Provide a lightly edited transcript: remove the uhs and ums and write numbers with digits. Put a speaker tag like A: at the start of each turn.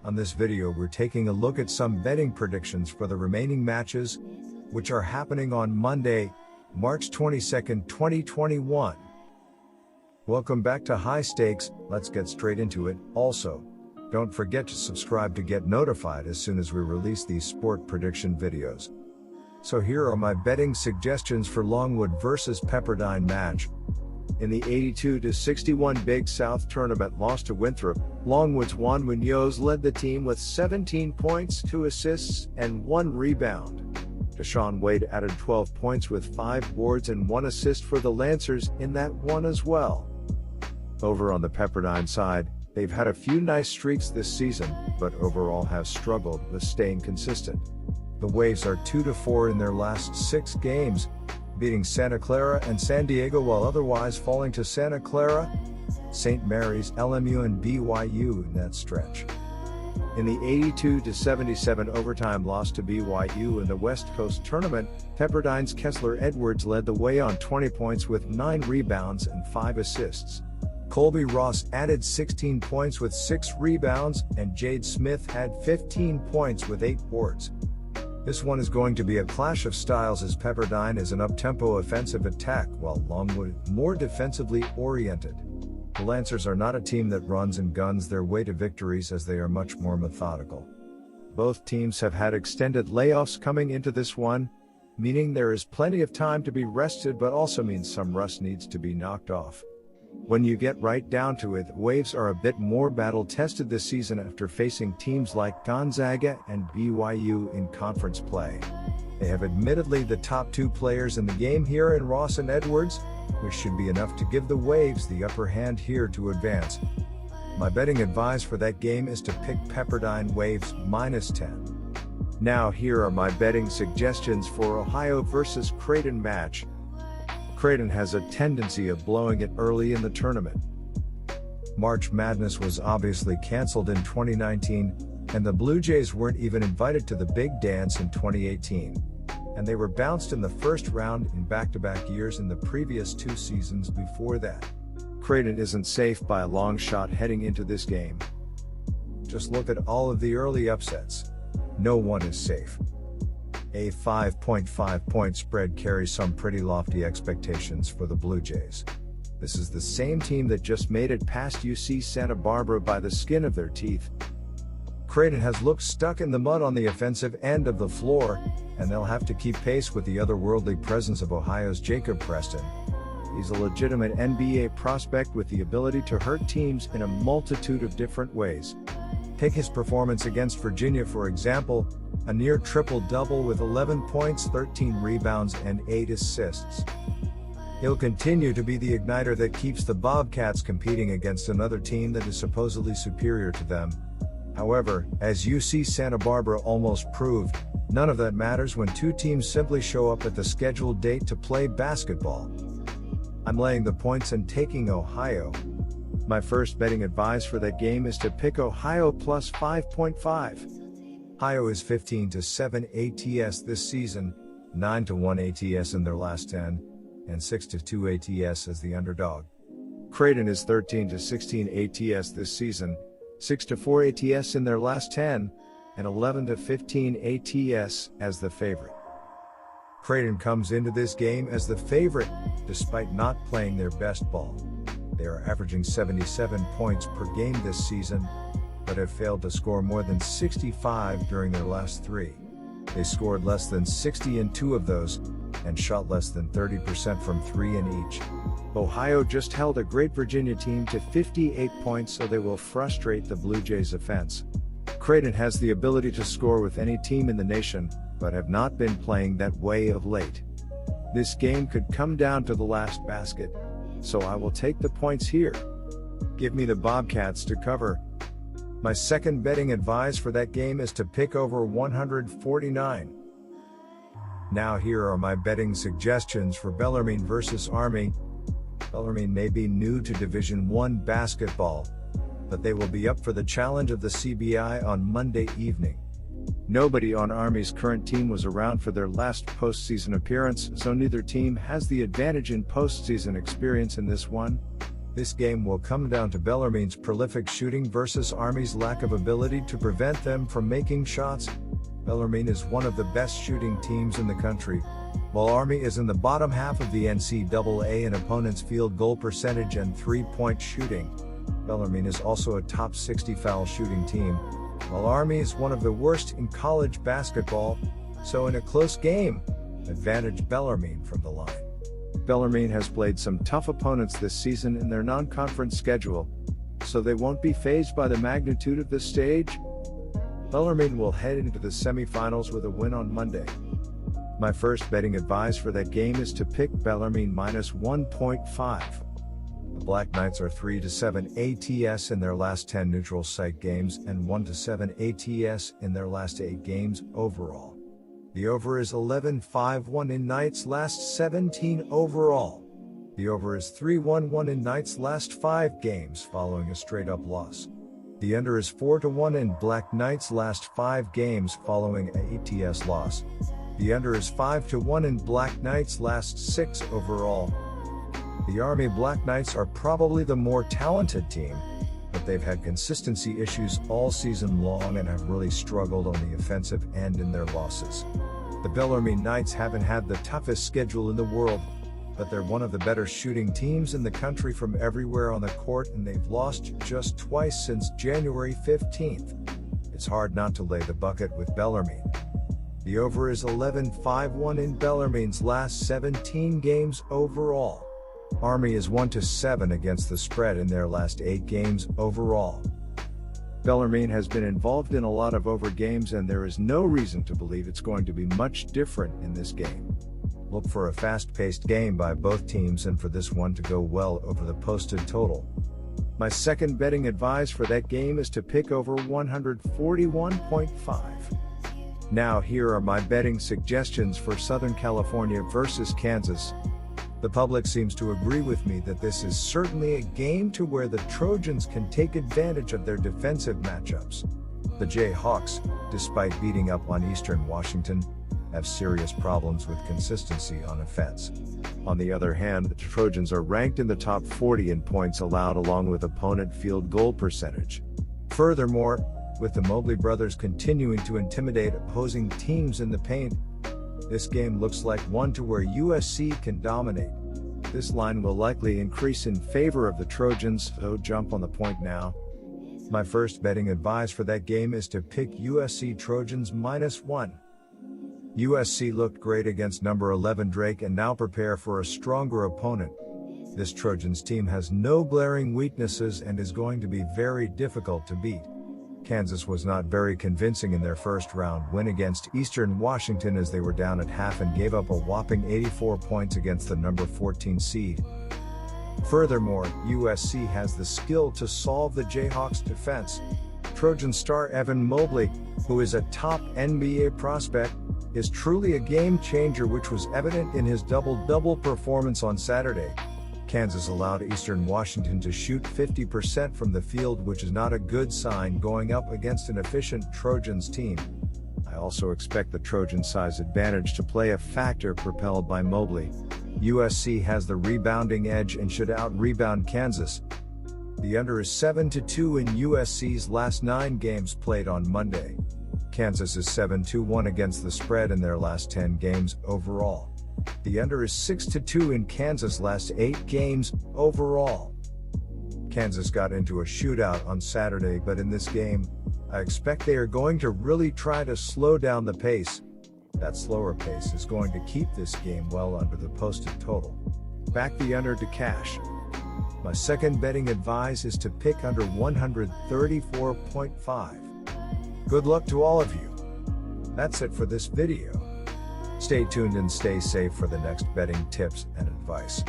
A: On this video we're taking a look at some betting predictions for the remaining matches, which are happening on Monday, March 22, 2021. Welcome back to High Stakes, let's get straight into it. Also, don't forget to subscribe to get notified as soon as we release these sport prediction videos. So here are my betting suggestions for Longwood versus Pepperdine match. In the 82-61 Big South tournament loss to Winthrop, Longwood's Juan Munoz led the team with 17 points, 2 assists, and 1 rebound. Deshaun Wade added 12 points with 5 boards and 1 assist for the Lancers in that one as well. Over on the Pepperdine side, they've had a few nice streaks this season, but overall have struggled with staying consistent. The Waves are 2-4 in their last 6 games, beating Santa Clara and San Diego while otherwise falling to Santa Clara, St. Mary's, LMU and BYU in that stretch. In the 82-77 overtime loss to BYU in the West Coast tournament, Pepperdine's Kessler Edwards led the way on 20 points with 9 rebounds and 5 assists. Colby Ross added 16 points with 6 rebounds, and Jade Smith had 15 points with 8 boards. This one is going to be a clash of styles as Pepperdine is an up-tempo offensive attack while Longwood more defensively oriented. The Lancers are not a team that runs and guns their way to victories as they are much more methodical. Both teams have had extended layoffs coming into this one, meaning there is plenty of time to be rested but also means some rust needs to be knocked off. When you get right down to it, the Waves are a bit more battle-tested this season after facing teams like Gonzaga and BYU in conference play. They have admittedly the top 2 players in the game here in Ross and Edwards, which should be enough to give the Waves the upper hand here to advance. My betting advice for that game is to pick Pepperdine Waves -10. Now here are my betting suggestions for Ohio versus Creighton match. Creighton has a tendency of blowing it early in the tournament. March Madness was obviously cancelled in 2019, and the Blue Jays weren't even invited to the big dance in 2018. And they were bounced in the first round in back-to-back years in the previous 2 seasons before that. Creighton isn't safe by a long shot heading into this game. Just look at all of the early upsets. No one is safe. A 5.5 point spread carries some pretty lofty expectations for the Blue Jays. This is the same team that just made it past UC Santa Barbara by the skin of their teeth. Creighton has looked stuck in the mud on the offensive end of the floor, and they'll have to keep pace with the otherworldly presence of Ohio's Jacob Preston. He's a legitimate NBA prospect with the ability to hurt teams in a multitude of different ways. Take his performance against Virginia for example, a near triple-double with 11 points, 13 rebounds, and 8 assists. He'll continue to be the igniter that keeps the Bobcats competing against another team that is supposedly superior to them. However, as UC Santa Barbara almost proved, none of that matters when 2 teams simply show up at the scheduled date to play basketball. I'm laying the points and taking Ohio. My first betting advice for that game is to pick Ohio plus 5.5. Ohio is 15-7 ATS this season, 9-1 ATS in their last 10, and 6-2 ATS as the underdog. Creighton is 13-16 ATS this season, 6-4 ATS in their last 10, and 11-15 ATS as the favorite. Creighton comes into this game as the favorite, despite not playing their best ball. They are averaging 77 points per game this season, but have failed to score more than 65 during their last 3. They scored less than 60 in 2 of those, and shot less than 30% from 3 in each. Ohio just held a great Virginia team to 58 points, so they will frustrate the Blue Jays' offense. Creighton has the ability to score with any team in the nation, but have not been playing that way of late. This game could come down to the last basket, so I will take the points here. Give me the Bobcats to cover. My second betting advice for that game is to pick over 149. Now here are my betting suggestions for Bellarmine versus Army. Bellarmine may be new to Division I basketball, but they will be up for the challenge of the CBI on Monday evening. Nobody on Army's current team was around for their last postseason appearance, so neither team has the advantage in postseason experience in this one. This game will come down to Bellarmine's prolific shooting versus Army's lack of ability to prevent them from making shots. Bellarmine is one of the best shooting teams in the country, while Army is in the bottom half of the NCAA in opponents' field goal percentage and three-point shooting. Bellarmine is also a top 60 foul shooting team, while Army is one of the worst in college basketball, so in a close game, advantage Bellarmine from the line. Bellarmine has played some tough opponents this season in their non-conference schedule, so they won't be fazed by the magnitude of this stage. Bellarmine will head into the semifinals with a win on Monday. My first betting advice for that game is to pick Bellarmine minus 1.5. The Black Knights are 3-7 ATS in their last 10 neutral site games and 1-7 ATS in their last 8 games overall. The over is 11-5-1 in Knights' last 17 overall. The over is 3-1-1 in Knights' last 5 games following a straight-up loss. The under is 4-1 in Black Knights' last 5 games following a ATS loss. The under is 5-1 in Black Knights' last 6 overall. The Army Black Knights are probably the more talented team, but they've had consistency issues all season long and have really struggled on the offensive end in their losses. The Bellarmine Knights haven't had the toughest schedule in the world, but they're one of the better shooting teams in the country from everywhere on the court, and they've lost just twice since January 15th. It's hard not to lay the bucket with Bellarmine. The over is 11-5-1 in Bellarmine's last 17 games overall. Army is 1-7 against the spread in their last 8 games overall. Bellarmine has been involved in a lot of over games, and there is no reason to believe it's going to be much different in this game. Look for a fast-paced game by both teams and for this one to go well over the posted total. My second betting advice for that game is to pick over 141.5. Now here are my betting suggestions for Southern California versus Kansas. The public seems to agree with me that this is certainly a game to where the Trojans can take advantage of their defensive matchups. The Jayhawks, despite beating up on Eastern Washington, have serious problems with consistency on offense. On the other hand, the Trojans are ranked in the top 40 in points allowed along with opponent field goal percentage. Furthermore, with the Mobley brothers continuing to intimidate opposing teams in the paint, this game looks like one to where USC can dominate. This line will likely increase in favor of the Trojans, so jump on the point now. My first betting advice for that game is to pick USC Trojans -1. USC looked great against number 11 Drake and now prepare for a stronger opponent. This Trojans team has no glaring weaknesses and is going to be very difficult to beat. Kansas was not very convincing in their first round win against Eastern Washington as they were down at half and gave up a whopping 84 points against the number 14 seed. Furthermore, USC has the skill to solve the Jayhawks' defense. Trojan star Evan Mobley, who is a top NBA prospect, is truly a game changer, which was evident in his double-double performance on Saturday. Kansas allowed Eastern Washington to shoot 50% from the field, which is not a good sign going up against an efficient Trojans team. I also expect the Trojan size advantage to play a factor propelled by Mobley. USC has the rebounding edge and should out-rebound Kansas. The under is 7-2 in USC's last 9 games played on Monday. Kansas is 7-1 against the spread in their last 10 games overall. The under is 6-2 in Kansas' last 8 games overall. Kansas got into a shootout on Saturday, but in this game, I expect they are going to really try to slow down the pace. That slower pace is going to keep this game well under the posted total. Back the under to cash. My second betting advice is to pick under 134.5. Good luck to all of you. That's it for this video. Stay tuned and stay safe for the next betting tips and advice.